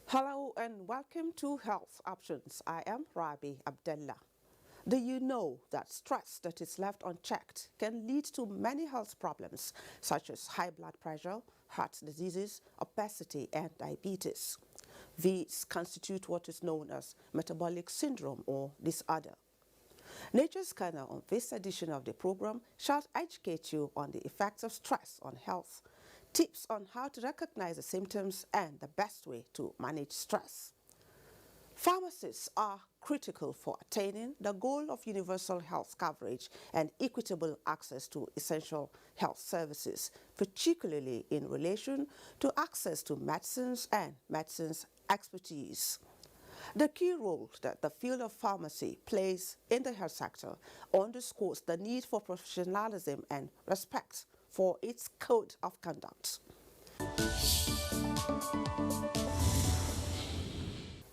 Hello and welcome to Health Options. I am Rabi Abdullah. Do you know that stress that is left unchecked can lead to many health problems such as high blood pressure, heart diseases, obesity, and diabetes? These constitute what is known as metabolic syndrome or disorder. Nature's Scanner on this edition of the program shall educate you on the effects of stress on health, tips on how to recognize the symptoms, and the best way to manage stress. Pharmacists are critical for attaining the goal of universal health coverage and equitable access to essential health services, particularly in relation to access to medicines and medicines expertise. The key role that the field of pharmacy plays in the health sector underscores the need for professionalism and respect for its code of conduct.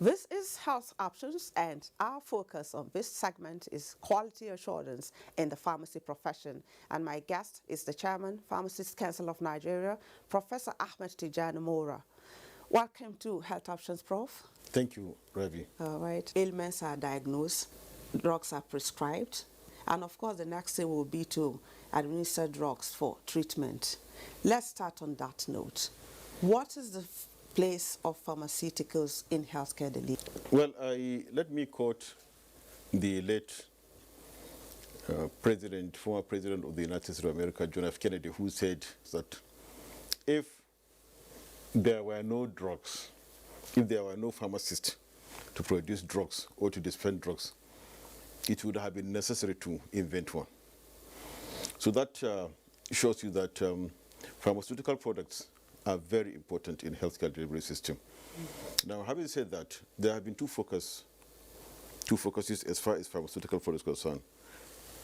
This is Health Options, and our focus on this segment is quality assurance in the pharmacy profession. And my guest is the Chairman, Pharmacists Council of Nigeria, Professor Ahmed Tijani Mora. Welcome to Health Options, Prof. Thank you, Ravi. All right. Ailments are diagnosed, drugs are prescribed, and of course the next thing will be to administer drugs for treatment. Let's start on that note. What is the place of pharmaceuticals in healthcare delivery? Well, let me quote the late former president of the United States of America, John F. Kennedy, who said that if there were no drugs, if there were no pharmacists to produce drugs or to dispense drugs, it would have been necessary to invent one. So that shows you that pharmaceutical products are very important in healthcare delivery system. Now, having said that, there have been two focuses as far as pharmaceutical products are concerned.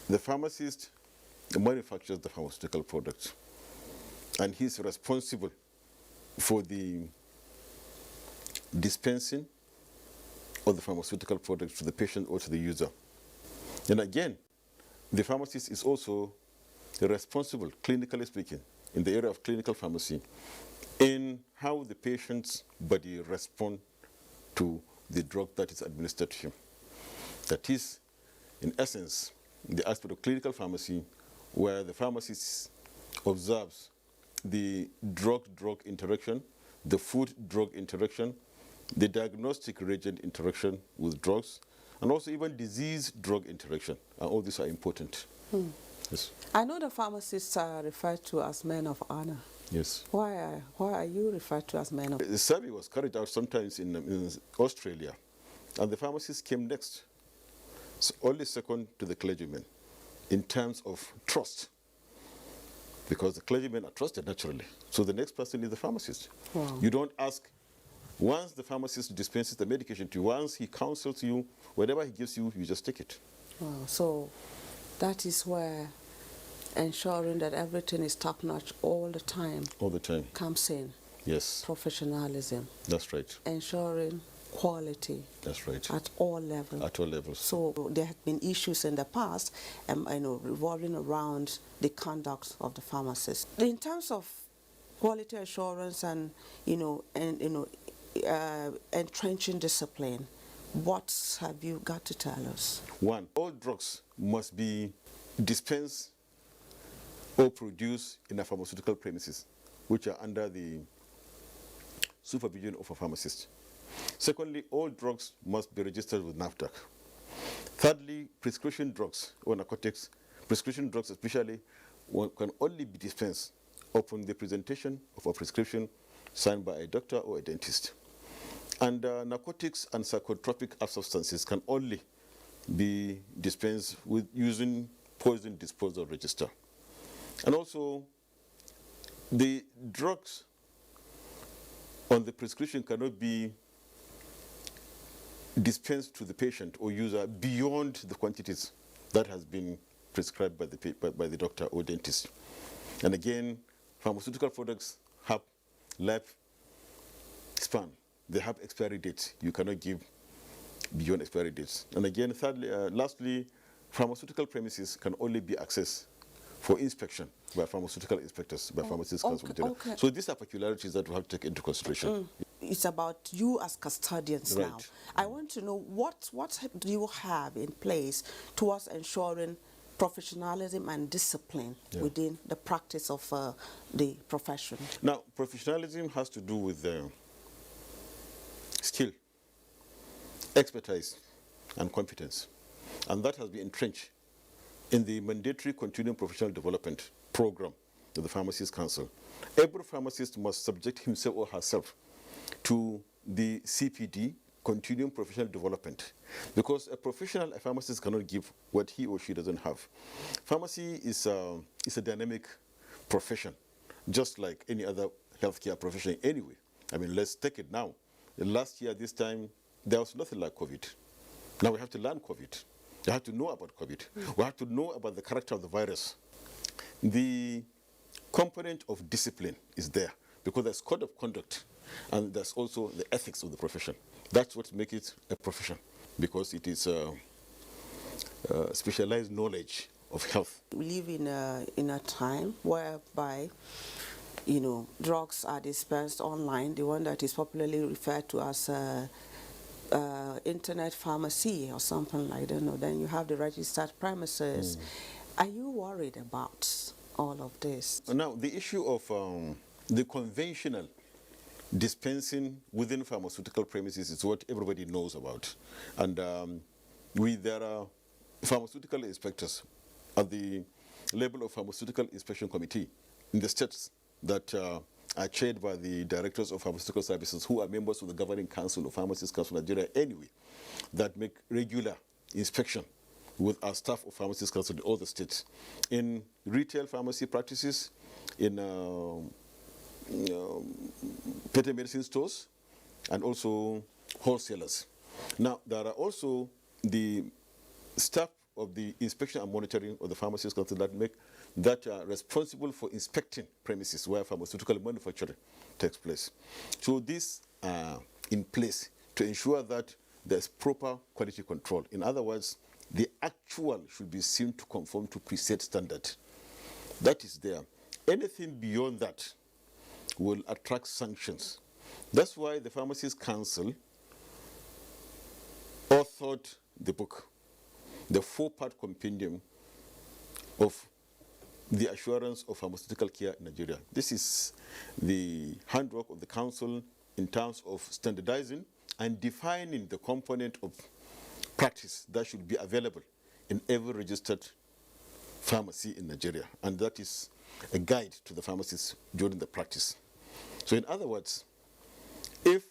The pharmacist manufactures the pharmaceutical products, and he's responsible for the dispensing of the pharmaceutical products to the patient or to the user. And again, the pharmacist is also responsible, clinically speaking, in the area of clinical pharmacy, in how the patient's body responds to the drug that is administered to him. That is, in essence, the aspect of clinical pharmacy where the pharmacist observes the drug-drug interaction, the food-drug interaction, the diagnostic reagent interaction with drugs, and also even disease-drug interaction. And all these are important. Yes. I know the pharmacists are referred to as men of honor. Yes. Why are you referred to as men of honor? The survey was carried out sometimes in Australia, and the pharmacist came next, so only second to the clergyman in terms of trust, because the clergymen are trusted naturally. So the next person is the pharmacist. Wow. You don't ask. Once the pharmacist dispenses the medication to you, once he counsels you, whatever he gives you, you just take it. Wow. So that is where ensuring that everything is top-notch all the time comes in. Yes. Professionalism. That's right. Ensuring quality. That's right. At all levels. At all levels. So there have been issues in the past, revolving around the conduct of the pharmacist. In terms of quality assurance and entrenching discipline, what have you got to tell us? One, all drugs must be dispensed or produced in a pharmaceutical premises, which are under the supervision of a pharmacist. Secondly, all drugs must be registered with NAFDAC. Thirdly, prescription drugs or narcotics, prescription drugs especially, can only be dispensed upon the presentation of a prescription signed by a doctor or a dentist. And narcotics and psychotropic substances can only be dispensed with using poison disposal register. And also, the drugs on the prescription cannot be dispensed to the patient or user beyond the quantities that has been prescribed by the doctor or dentist. And again, pharmaceutical products have life span. They have expiry dates. You cannot give beyond expiry dates. And again, thirdly, lastly, pharmaceutical premises can only be accessed for inspection by pharmaceutical inspectors, by pharmacists. Okay. So these are peculiarities that we have to take into consideration. It's about you as custodians Right. now. I want to know what do you have in place towards ensuring professionalism and discipline within the practice of the profession? Now, professionalism has to do with skill, expertise, and competence. And that has been entrenched in the mandatory continuing professional development program of the Pharmacists Council. Every pharmacist must subject himself or herself to the CPD, continuing professional development, because a professional, a pharmacist cannot give what he or she doesn't have. Pharmacy is a dynamic profession, just like any other healthcare profession anyway. I mean, let's take it now. Last year, this time, there was nothing like COVID. Now we have to learn COVID. We have to know about COVID. We have to know about the character of the virus. The component of discipline is there because there's code of conduct and there's also the ethics of the profession. That's what makes it a profession, because it is specialized knowledge of health. We live in a time whereby, you know, drugs are dispensed online, the one that is popularly referred to as internet pharmacy or something like that. No, then you have the registered premises. Are you worried about all of this? Now, the issue of the conventional dispensing within pharmaceutical premises is what everybody knows about. And there are pharmaceutical inspectors at the level of Pharmaceutical Inspection Committee in the states that are chaired by the directors of pharmaceutical services, who are members of the governing council of Pharmacists Council of Nigeria anyway, that make regular inspection with our staff of Pharmacists Council in all the states, in retail pharmacy practices, in patent medicine stores, and also wholesalers. Now, there are also the staff of the inspection and monitoring of the Pharmacists Council that are responsible for inspecting premises where pharmaceutical manufacturing takes place. So these are in place to ensure that there's proper quality control. In other words, the actual should be seen to conform to preset standard. That is there. Anything beyond that will attract sanctions. That's why the Pharmacists Council authored the book, the 4-part compendium of the assurance of pharmaceutical care in Nigeria. This is the handwork of the council in terms of standardizing and defining the component of practice that should be available in every registered pharmacy in Nigeria. And that is a guide to the pharmacists during the practice. So in other words, if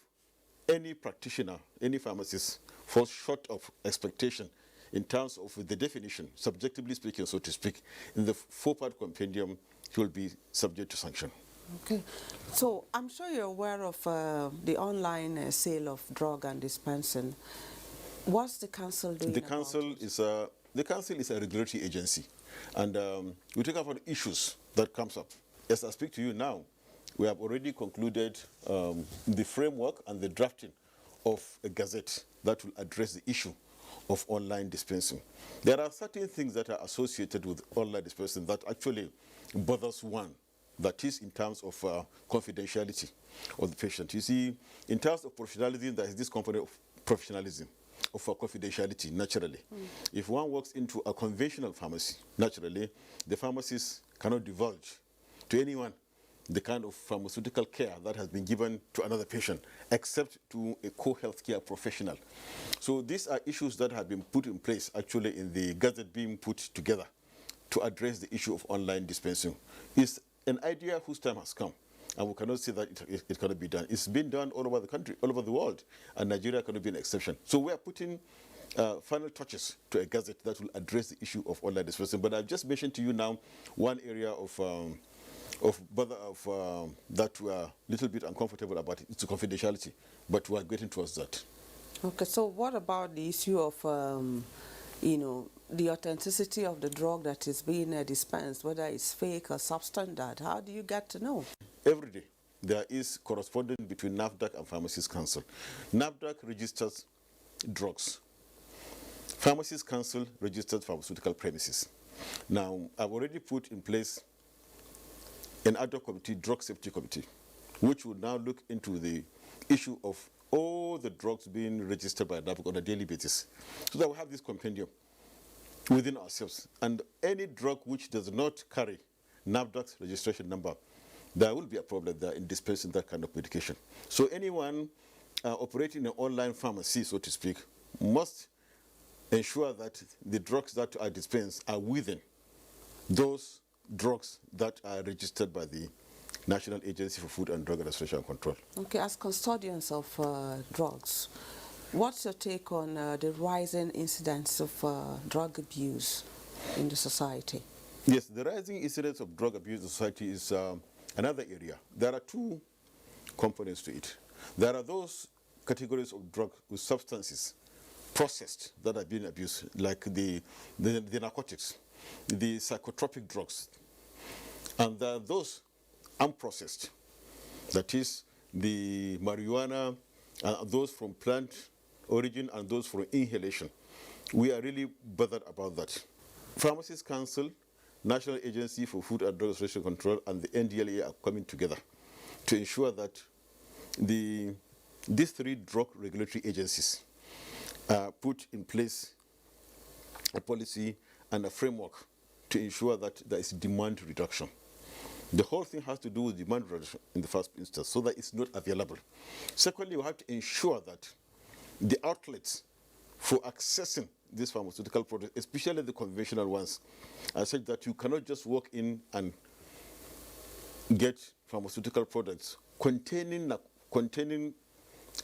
any practitioner, any pharmacist falls short of expectation in terms of the definition, subjectively speaking, so to speak, in the 4-part compendium, he will be subject to sanction. Okay. So I'm sure you're aware of the online sale of drug and dispensing. What's the council doing The council is a regulatory agency, and we take up on issues that comes up. As I speak to you now, we have already concluded the framework and the drafting of a gazette that will address the issue of online dispensing. There are certain things that are associated with online dispensing that actually bothers one. That is in terms of confidentiality of the patient. You see, in terms of professionalism, there is this component of professionalism, of confidentiality, naturally. If one walks into a conventional pharmacy, naturally, the pharmacist cannot divulge to anyone the kind of pharmaceutical care that has been given to another patient, except to a co-healthcare professional. So these are issues that have been put in place, actually, in the gazette being put together to address the issue of online dispensing. It's an idea whose time has come, and we cannot say that it cannot be done. It's been done all over the country, all over the world, and Nigeria cannot be an exception. So we are putting final touches to a gazette that will address the issue of online dispensing. But I've just mentioned to you now one area of that we are a little bit uncomfortable about. It's confidentiality, but we are getting towards that. Okay, so what about the issue of the authenticity of the drug that is being dispensed, whether it's fake or substandard? How do you get to know? Every day, there is correspondence between NAFDAC and Pharmacies Council. NAFDAC registers drugs. Pharmacies Council registers pharmaceutical premises. Now, I've already put in place an ad hoc committee, drug safety committee, which will now look into the issue of all the drugs being registered by NAFDAC on a daily basis, so that we have this compendium within ourselves. And any drug which does not carry NAFDAC's registration number, there will be a problem there in dispensing that kind of medication. So anyone operating an online pharmacy, so to speak, must ensure that the drugs that are dispensed are within those drugs that are registered by the National Agency for Food and Drug Administration and Control. Okay, as custodians of drugs, what's your take on the rising incidence of drug abuse in the society? Yes, the rising incidence of drug abuse in society is another area. There are two components to it. There are those categories of drug with substances processed that are being abused, like the narcotics, the psychotropic drugs. And there are those unprocessed, that is the marijuana, those from plant origin and those from inhalation. We are really bothered about that. Pharmacies Council, National Agency for Food and Drug Administration Control, and the NDLEA are coming together to ensure that these three drug regulatory agencies put in place a policy and a framework to ensure that there is demand reduction. The whole thing has to do with demand reduction in the first instance, so that it's not available. Secondly, we have to ensure that the outlets for accessing these pharmaceutical products, especially the conventional ones, are such that you cannot just walk in and get pharmaceutical products containing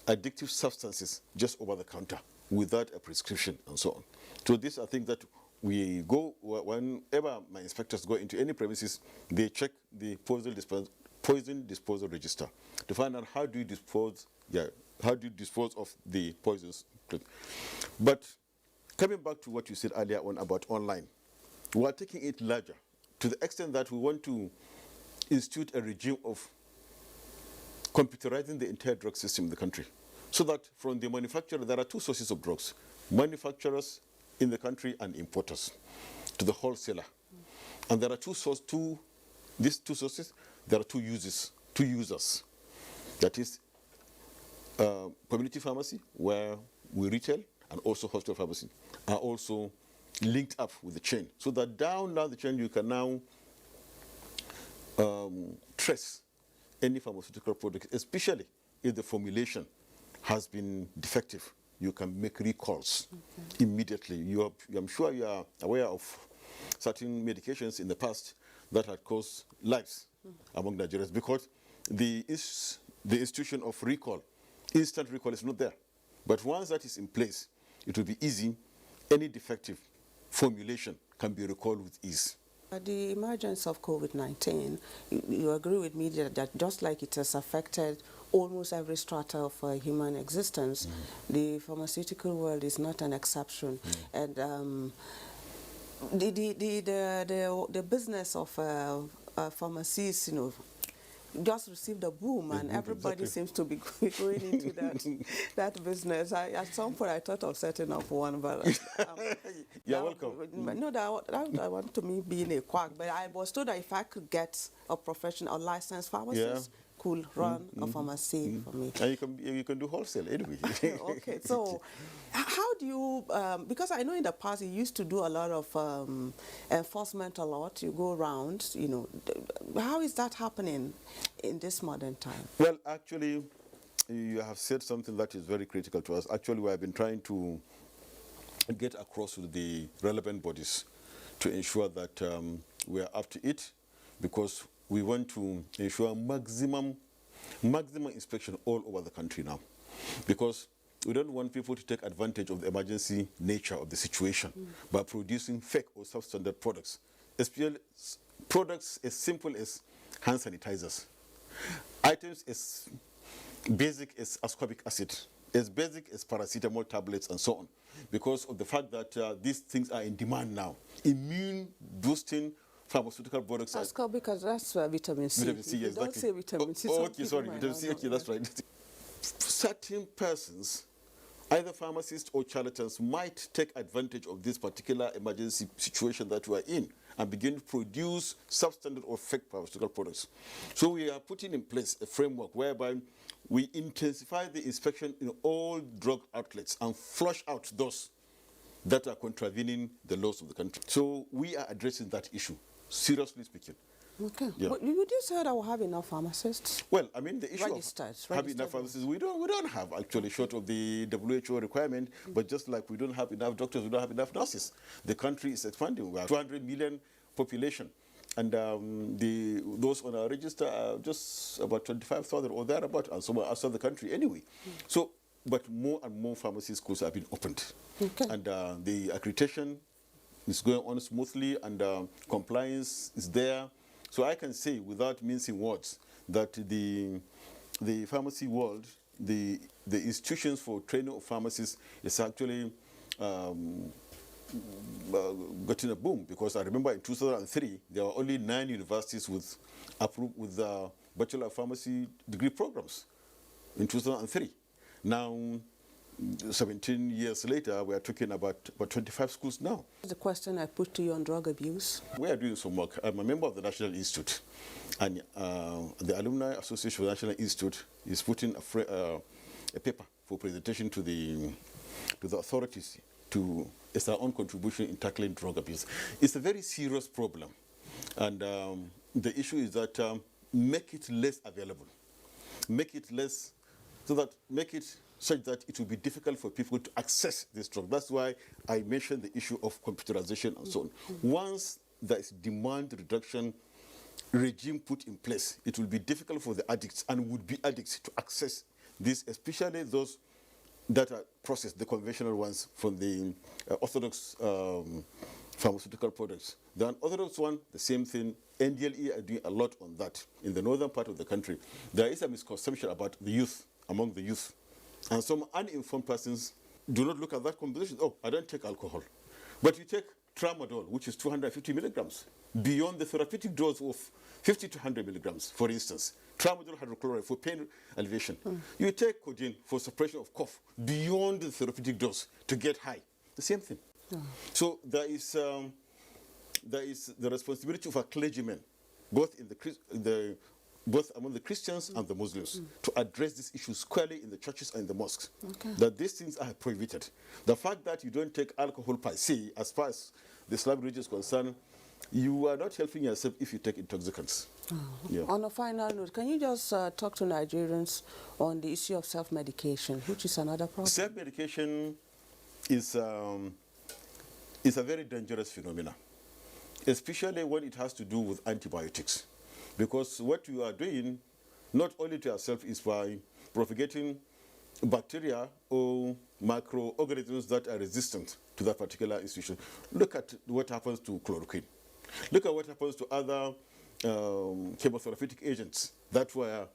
addictive substances just over the counter without a prescription and so on. So this, I think that we go, whenever my inspectors go into any premises, they check the poison disposal register to find out how do you dispose of the poisons. But coming back to what you said earlier on about online, we are taking it larger to the extent that we want to institute a regime of computerizing the entire drug system in the country, so that from the manufacturer, there are two sources of drugs: manufacturers in the country and importers, to the wholesaler. And there are these two sources, there are two users. That is community pharmacy, where we retail, and also hospital pharmacy are also linked up with the chain, so that down the chain you can now trace any pharmaceutical product, especially if the formulation has been defective. You can make recalls immediately. I'm sure you are aware of certain medications in the past that had caused lives among Nigerians, because the institution of recall, instant recall, is not there. But once that is in place, it will be easy. Any defective formulation can be recalled with ease. The emergence of COVID-19, you agree with me that just like it has affected almost every strata of human existence, the pharmaceutical world is not an exception. And the business of pharmacies, just received a boom, and everybody seems to be going into that business. At some point, I thought of setting up one, but you're welcome. No, that I want to me being a quack, but I was told that if I could get a professional, licensed pharmacist, could run a pharmacy for me. And you can do wholesale anyway. Okay, so how do you, because I know in the past you used to do a lot of enforcement a lot, you go around, how is that happening in this modern time? Well, actually, you have said something that is very critical to us. Actually, we have been trying to get across with the relevant bodies to ensure that we are up to it, because we want to ensure maximum inspection all over the country now, because we don't want people to take advantage of the emergency nature of the situation by producing fake or substandard products, especially products as simple as hand sanitizers, items as basic as ascorbic acid, as basic as paracetamol tablets and so on, because of the fact that these things are in demand now. Immune boosting pharmaceutical products. That's called, because that's vitamin C. Vitamin C, If you exactly. don't say vitamin C, okay, sorry, vitamin C. Okay, that's right. Certain persons, either pharmacists or charlatans, might take advantage of this particular emergency situation that we are in and begin to produce substandard or fake pharmaceutical products. So we are putting in place a framework whereby we intensify the inspection in all drug outlets and flush out those that are contravening the laws of the country. So we are addressing that issue, seriously speaking. Okay. Yeah. But would you say that we'll have enough pharmacists? Well, I mean, the issue Registered of having enough ones. pharmacists, we don't have actually, short of the WHO requirement, but just like we don't have enough doctors, we don't have enough nurses. The country is expanding. We have 200 million population, and those on our register are just about 25,000 or thereabout, and some are outside the country anyway. So, but more and more pharmacy schools have been opened, and the accreditation is going on smoothly, and compliance is there. So I can say, without mincing words, that the pharmacy world, the institutions for training of pharmacists is actually getting a boom, because I remember in 2003 there were only 9 universities with Bachelor of Pharmacy degree programs in 2003. Now, 17 years later, we are talking about 25 schools now. The question I put to you on drug abuse. We are doing some work. I'm a member of the National Institute, and the Alumni Association of the National Institute is putting a paper for presentation to the authorities as our own contribution in tackling drug abuse. It's a very serious problem, and the issue is that make it less available, make it such that it will be difficult for people to access this drug. That's why I mentioned the issue of computerization and so on. Once there is demand reduction regime put in place, it will be difficult for the addicts and would-be addicts to access this, especially those that are processed, the conventional ones from the orthodox pharmaceutical products. The unorthodox one, the same thing. NDLE are doing a lot on that. In the northern part of the country, there is a misconception about the youth, among the youth. And some uninformed persons do not look at that composition. Oh, I don't take alcohol. But you take tramadol, which is 250 milligrams, beyond the therapeutic dose of 50 to 100 milligrams, for instance. Tramadol hydrochloride for pain alleviation. You take codeine for suppression of cough, beyond the therapeutic dose to get high. The same thing. So there is the responsibility of a clergyman, both among the Christians and the Muslims, to address these issues squarely in the churches and the mosques. That these things are prohibited. The fact that you don't take alcohol per se, as far as the Islamic religion is concerned, you are not helping yourself if you take intoxicants. On a final note, can you just talk to Nigerians on the issue of self-medication, which is another problem? Self-medication is a very dangerous phenomenon, especially when it has to do with antibiotics. Because what you are doing, not only to yourself, is by propagating bacteria or microorganisms that are resistant to that particular institution. Look at what happens to chloroquine. Look at what happens to other chemotherapeutic agents that were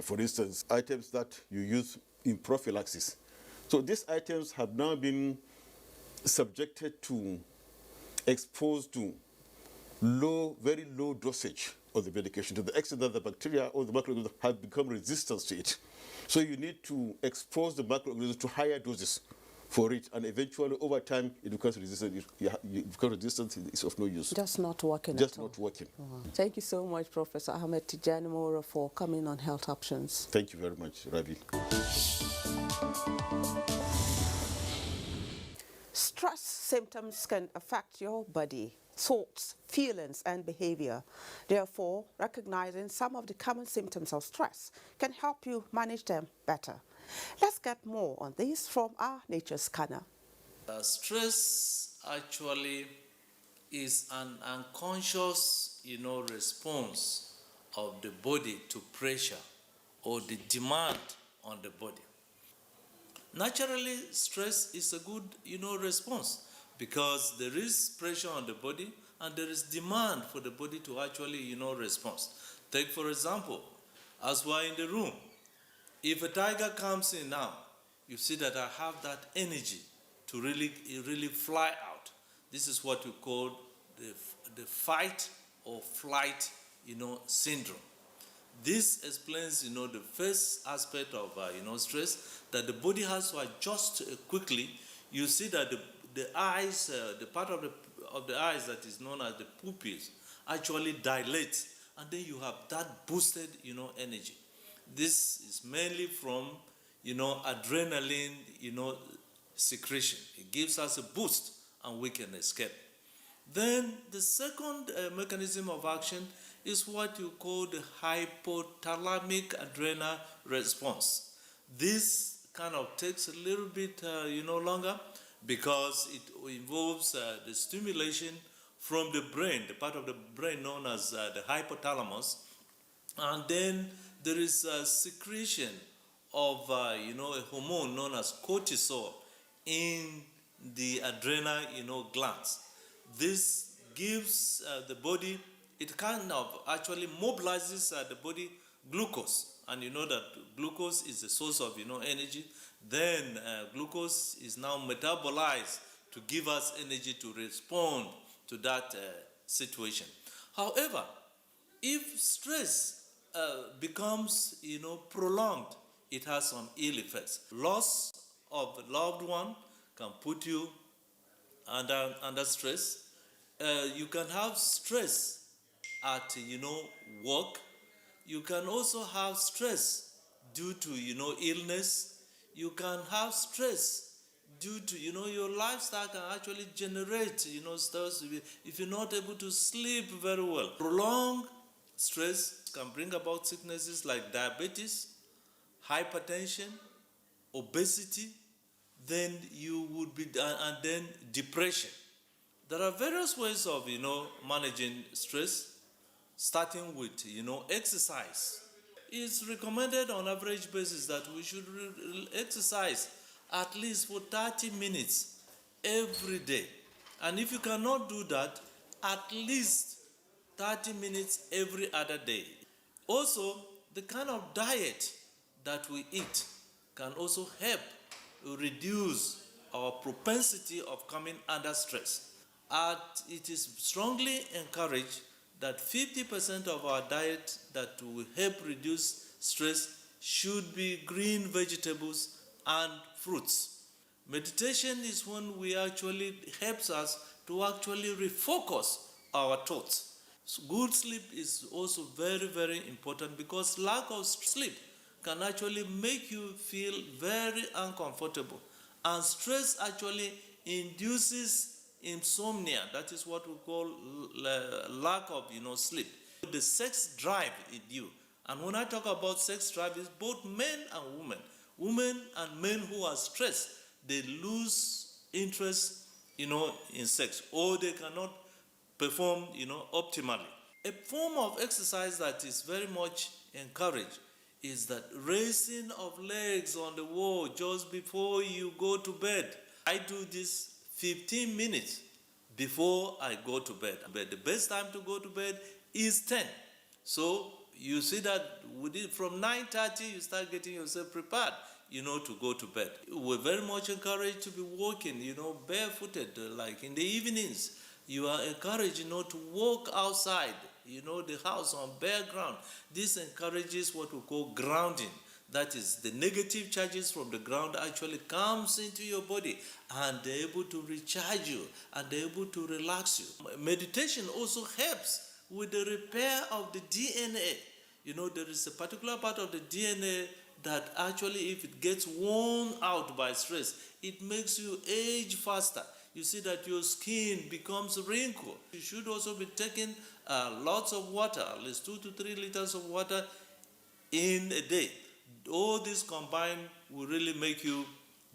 for instance, items that you use in prophylaxis. So these items have now been subjected to, exposed to very low dosage of the medication, to the extent that the bacteria or the microorganisms have become resistant to it. So you need to expose the microorganisms to higher doses for it, and eventually over time it becomes resistant. It's of no use. Just not working. Just not working. Thank you so much, Professor Ahmed Tijani Mora, for coming on Health Options. Thank you very much, Ravi. Stress symptoms can affect your body, thoughts, feelings, and behavior. Therefore, recognizing some of the common symptoms of stress can help you manage them better. Let's get more on this from our nature scanner. Stress actually is an unconscious, response of the body to pressure or the demand on the body. Naturally, stress is a good, response, because there is pressure on the body and there is demand for the body to actually, respond. Take, for example, as we're in the room, If a tiger comes in now, you see that I have that energy to really fly out. This is what we call the fight or flight, syndrome. This explains, the first aspect of, stress, that the body has to adjust quickly. You see that the eyes, the part of the eyes that is known as the pupils, actually dilates, and then you have that boosted, energy. This is mainly from, adrenaline, secretion. It gives us a boost, and we can escape. Then the second mechanism of action is what you call the hypothalamic adrenal response. This kind of takes a little bit, longer, because it involves the stimulation from the brain, the part of the brain known as the hypothalamus, and then there is a secretion of, a hormone known as cortisol in the adrenal, glands. This gives the body, it kind of actually mobilizes the body glucose. And you know that glucose is the source of, energy. Then glucose is now metabolized to give us energy to respond to that situation. However, if stress becomes, prolonged, it has some ill effects. Loss of a loved one can put you under stress. You can have stress at, work. You can also have stress due to, illness. You can have stress due to, your lifestyle can actually generate, stress if you're not able to sleep very well. Prolonged stress can bring about sicknesses like diabetes, hypertension, obesity, then you would be, and then depression. There are various ways of, managing stress, starting with, exercise. It's recommended on average basis that we should exercise at least for 30 minutes every day. And if you cannot do that, at least 30 minutes every other day. Also, the kind of diet that we eat can also help reduce our propensity of coming under stress. It is strongly encouraged that 50% of our diet that will help reduce stress should be green vegetables and fruits. Meditation is when we actually helps us to actually refocus our thoughts. So good sleep is also very, very important, because lack of sleep can actually make you feel very uncomfortable. And stress actually induces insomnia. That is what we call lack of, sleep. The sex drive in you. And when I talk about sex drive, it's both men and women. Women and men who are stressed, they lose interest, in sex, or they cannot perform, optimally. A form of exercise that is very much encouraged is that raising of legs on the wall just before you go to bed. I do this 15 minutes before I go to bed. But the best time to go to bed is 10. So you see that from 9:30 you start getting yourself prepared, to go to bed. We're very much encouraged to be walking, barefooted, like in the evenings. You are encouraged, to walk outside, the house on bare ground. This encourages what we call grounding. That is, the negative charges from the ground actually comes into your body, and they're able to recharge you, and they're able to relax you. Meditation also helps with the repair of the DNA. There is a particular part of the DNA that actually, if it gets worn out by stress, it makes you age faster. You see that your skin becomes wrinkled. You should also be taking lots of water, at least 2 to 3 liters of water in a day. All this combined will really make you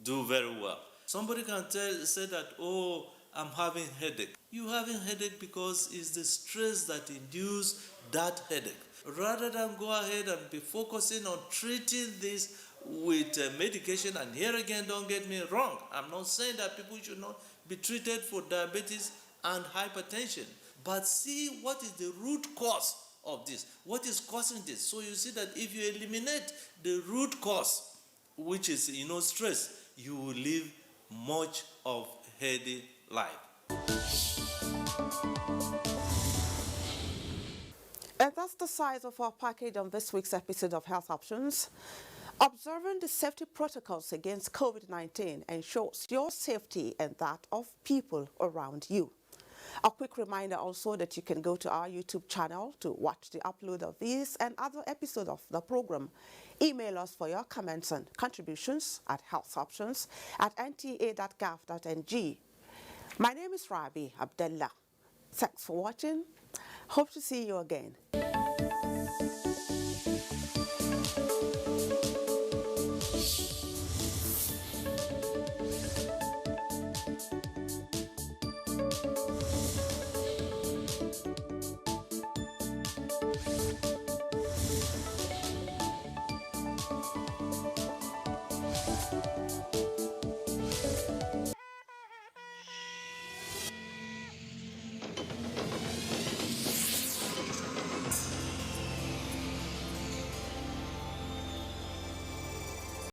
do very well. Somebody can say that, oh, I'm having headache. You're having headache because it's the stress that induces that headache. Rather than go ahead and be focusing on treating this with medication, and here again, don't get me wrong, I'm not saying that people should not be treated for diabetes and hypertension, but see what is the root cause of this? What is causing this? So you see that if you eliminate the root cause, which is, stress, you will live much of healthy life. And that's the size of our package on this week's episode of Health Options. Observing the safety protocols against COVID-19 ensures your safety and that of people around you. A quick reminder also that you can go to our YouTube channel to watch the upload of these and other episodes of the program. Email us for your comments and contributions at healthoptions@nta.gov.ng. My name is Rabi Abdullah. Thanks for watching. Hope to see you again.